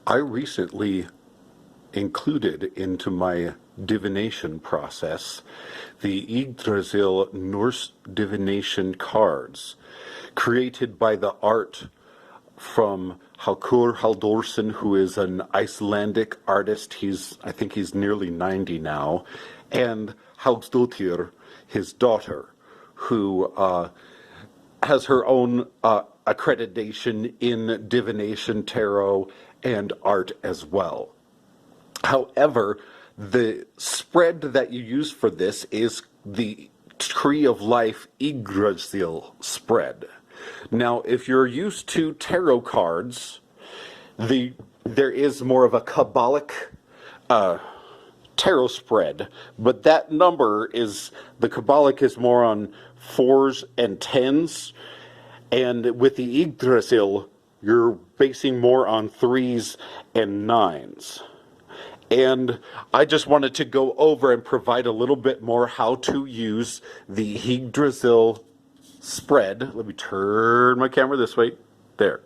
I recently included into my divination process the Yggdrasil Norse divination cards, created by the art from Halkur Halldórsson, who is an Icelandic artist. I think he's nearly 90 now, and Hauksdóttir, his daughter, who has her own accreditation in divination, tarot, and art as well. However, the spread that you use for this is the Tree of Life Yggdrasil spread. Now, if you're used to tarot cards, there is more of a Kabbalic tarot spread, but that number is, the Kabbalic is more on 4s and 10s, and with the Yggdrasil, you're basing more on 3s and 9s. And I just wanted to go over and provide a little bit more how to use the Yggdrasil spread. Let me turn my camera this way. There.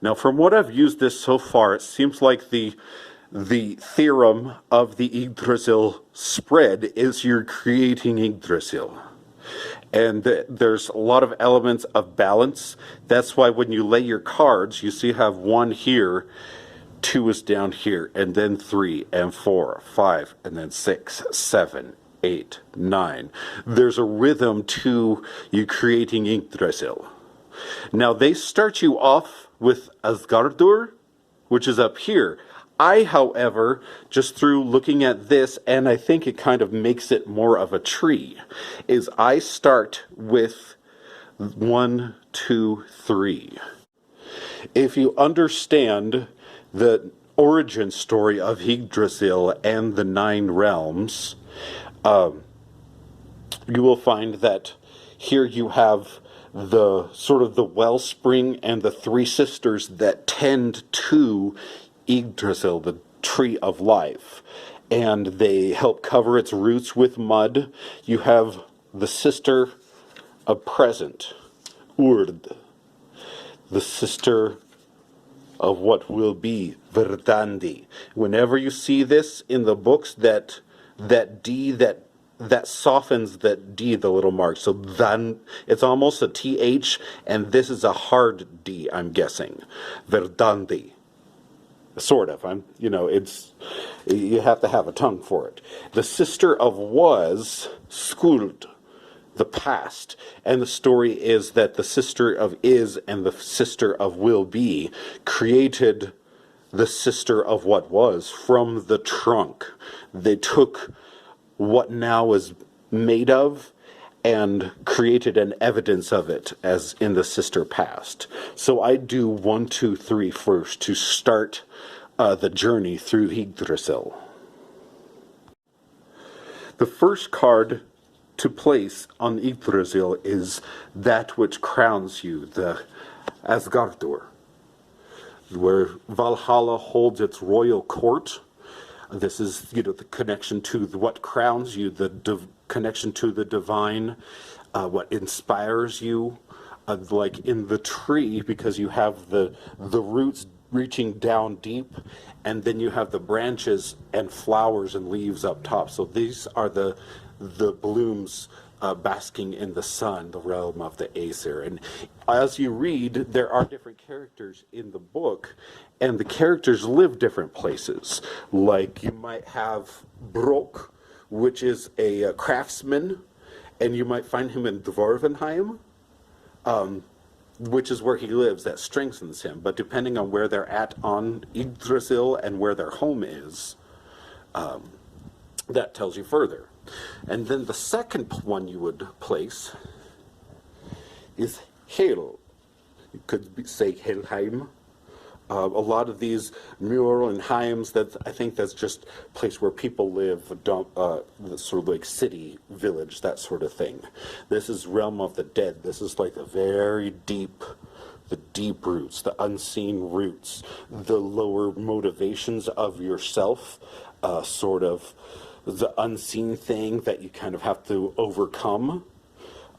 Now, from what I've used this so far, it seems like the theorem of the Yggdrasil spread is you're creating Yggdrasil. And there's a lot of elements of balance. That's why when you lay your cards, you see you have 1 here, 2 is down here, and then 3 and 4, 5, and then 6, 7, 8, 9. There's a rhythm to you creating Yggdrasil. Now they start you off with Asgardur, which is up here. I, however, just through looking at this, and I think it kind of makes it more of a tree, is I start with 1, 2, 3. If you understand the origin story of Yggdrasil and the 9 realms, you will find that here you have the sort of the wellspring and the 3 sisters that tend to Yggdrasil, the Tree of Life, and they help cover its roots with mud. You have the sister of present, Urd, the sister of what will be, Verdandi. Whenever you see this in the books, that D, that softens that D, the little mark. So then it's almost a TH, and this is a hard D, I'm guessing. Verdandi. Sort of. You have to have a tongue for it. The sister of was, Skuld, the past. And the story is that the sister of is and the sister of will be created the sister of what was from the trunk. They took what now is made of and created an evidence of it as in the sister past. So I do 1, 2, 3 first to start the journey through Yggdrasil. The first card to place on Yggdrasil is that which crowns you, the Asgardur, where Valhalla holds its royal court. This is, the connection to what crowns you, the connection to the divine, what inspires you, like in the tree, because you have the roots reaching down deep, and then you have the branches and flowers and leaves up top. So these are the blooms basking in the sun, the realm of the Aesir. And as you read, there are different characters in the book, and the characters live different places. Like you might have Brok, which is a craftsman, and you might find him in Dwarvenheim, which is where he lives. That strengthens him. But depending on where they're at on Yggdrasil and where their home is, that tells you further. And then the second one you would place is Hel. You could say Helheim. A lot of these mural and heims, I think that's just a place where people live, sort of like city, village, that sort of thing. This is realm of the dead. This is like the deep roots, the unseen roots, the lower motivations of yourself, sort of the unseen thing that you kind of have to overcome.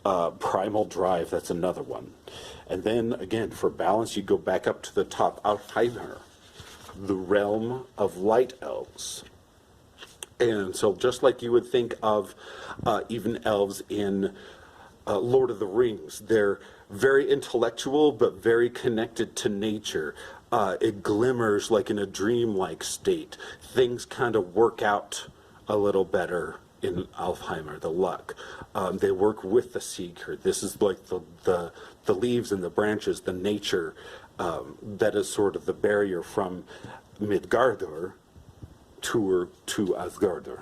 Primal Drive, that's another one. And then again, for balance, you go back up to the top, Alfheimer, the realm of light elves. And so just like you would think of even elves in Lord of the Rings, they're very intellectual but very connected to nature. It glimmers like in a dreamlike state. Things kind of work out a little better in Alfheimer, the luck. They work with the seeker. This is like the leaves and the branches, the nature that is sort of the barrier from Midgardr to Asgardr.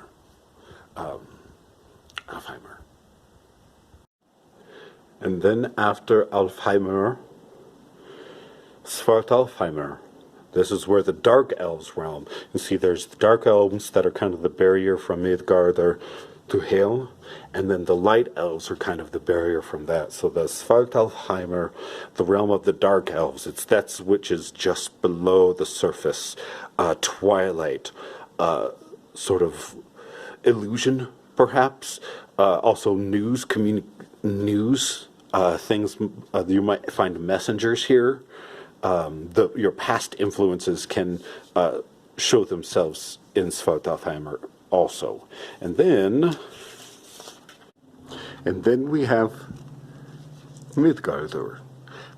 Alfheimer. And then after Alfheimer, Svartalfheimer. This is where the Dark Elves realm. You see there's the Dark Elves that are kind of the barrier from Midgardr to Hel, and then the Light Elves are kind of the barrier from that. So the Svartalfheimer, the realm of the Dark Elves, that's which is just below the surface. Twilight, sort of illusion, perhaps. Also news, things, you might find messengers here. Your past influences can show themselves in Svartalfheimer also. And then we have Midgardr.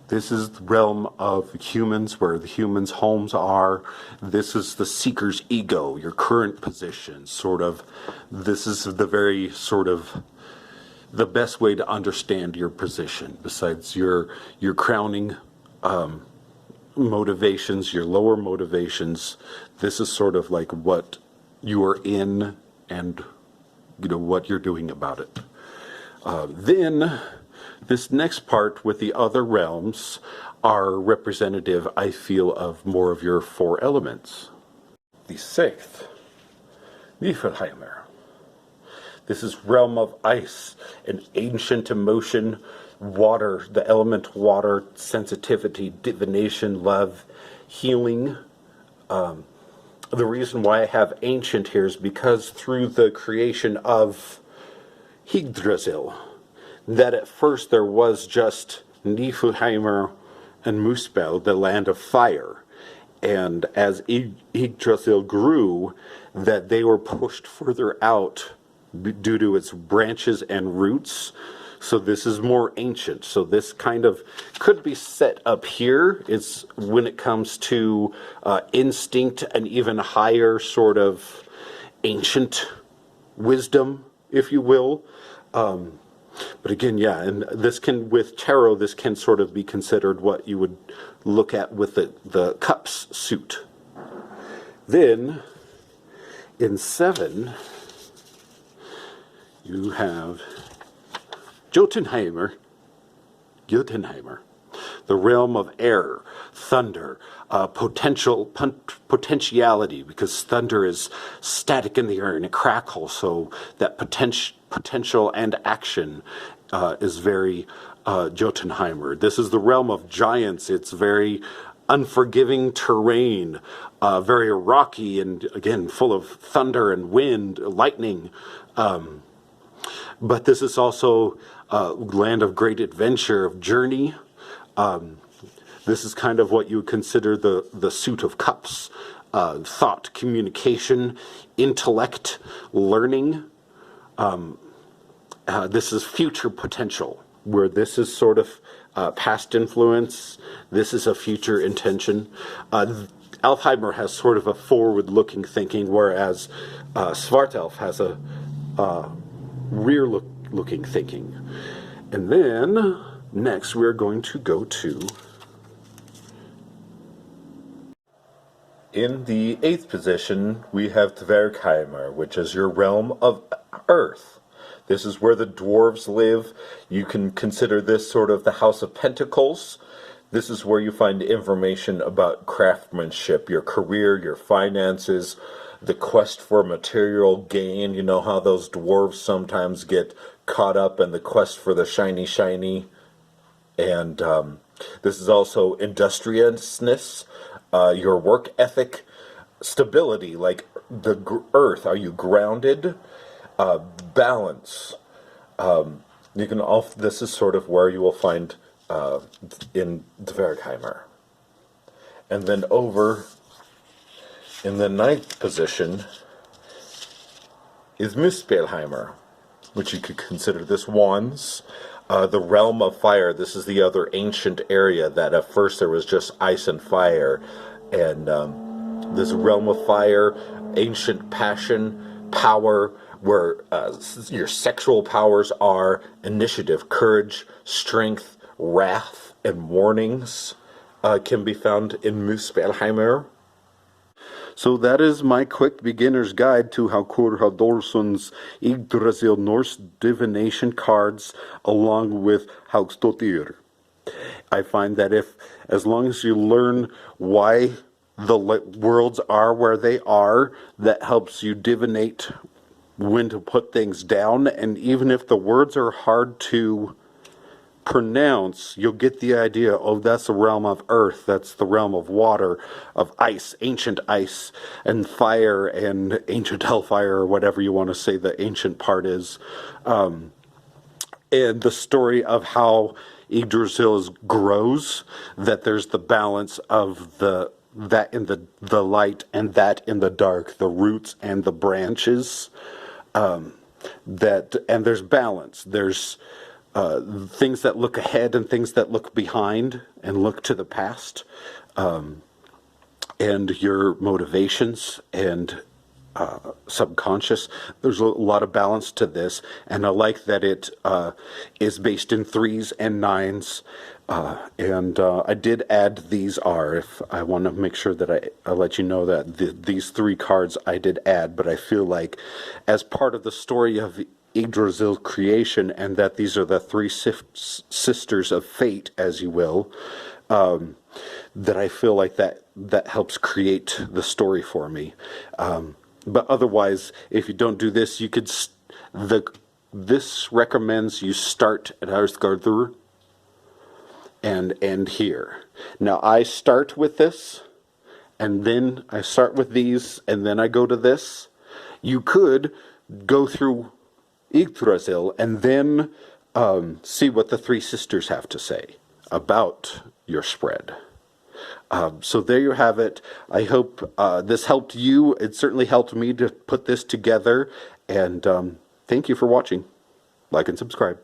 This is the realm of humans, where the humans' homes are. This is the seeker's ego, your current position, sort of. This is the very sort of the best way to understand your position, besides your crowning motivations, your lower motivations. This is sort of like what you are in and what you're doing about it. Then this next part with the other realms are representative, I feel, of more of your four elements. The sixth, Niflheimer. This is realm of ice, an ancient emotion, water, the element water, sensitivity, divination, love, healing. The reason why I have ancient here is because through the creation of Yggdrasil, that at first there was just Niflheimer and Muspel, the land of fire. And as Yggdrasil grew, that they were pushed further out due to its branches and roots. So this is more ancient. So this kind of could be set up here. It's when it comes to instinct and even higher sort of ancient wisdom, if you will. But again, yeah, and this can, with tarot, this can sort of be considered what you would look at with the cups suit. Then, in 7, you have Jotunheimer, the realm of air, thunder, potentiality, because thunder is static in the air and it crackles, so that potential and action is very Jotunheimer. This is the realm of giants. It's very unforgiving terrain, very rocky, and again full of thunder and wind, lightning. But this is also land of great adventure, of journey. This is kind of what you would consider the suit of cups. Thought, communication, intellect, learning. This is future potential, where this is sort of past influence. This is a future intention. Alfheimer has sort of a forward-looking thinking, whereas Svartalf has a rear-looking thinking. And then, next, we're going to go to... In the 8th position, we have Dvergheimer, which is your realm of earth. This is where the dwarves live. You can consider this sort of the House of Pentacles. This is where you find information about craftsmanship, your career, your finances, the quest for material gain. You know how those dwarves sometimes get caught up in the quest for the shiny. And this is also industriousness, your work ethic, stability, like the earth. Are you grounded? Balance, You can this is sort of where you will find in Dvergheimer. And then over in the ninth position is Muspelheimer, which you could consider this wands. The realm of fire. This is the other ancient area that at first there was just ice and fire. And this realm of fire, ancient passion, power, where your sexual powers are, initiative, courage, strength, wrath, and warnings can be found in Muspelheimer. So that is my quick beginner's guide to Halkur Haldorson's Yggdrasil Norse divination cards along with Haugstotir. I find that as long as you learn why the worlds are where they are, that helps you divinate when to put things down. And even if the words are hard to pronounce, you'll get the idea. Oh, that's the realm of earth, that's the realm of water, of ice, ancient ice, and fire, and ancient hellfire, or whatever you want to say the ancient part is. And the story of how Yggdrasil grows, that there's the balance of that in the light and that in the dark, the roots and the branches, and there's balance. There's things that look ahead and things that look behind and look to the past, and your motivations and subconscious. There's a lot of balance to this, and I like that it is based in 3s and 9s, and I did add these are, if I want to make sure that I let you know that these 3 cards I did add, but I feel like as part of the story of Yggdrasil creation, and that these are the 3 sisters of fate, as you will, that I feel like that helps create the story for me. But otherwise, if you don't do this, you could this recommends you start at Arsgardur and end here. Now I start with this, and then I start with these, and then I go to this. You could go through Yggdrasil and then see what the 3 sisters have to say about your spread. So there you have it. I hope this helped you. It certainly helped me to put this together. And thank you for watching. Like and subscribe.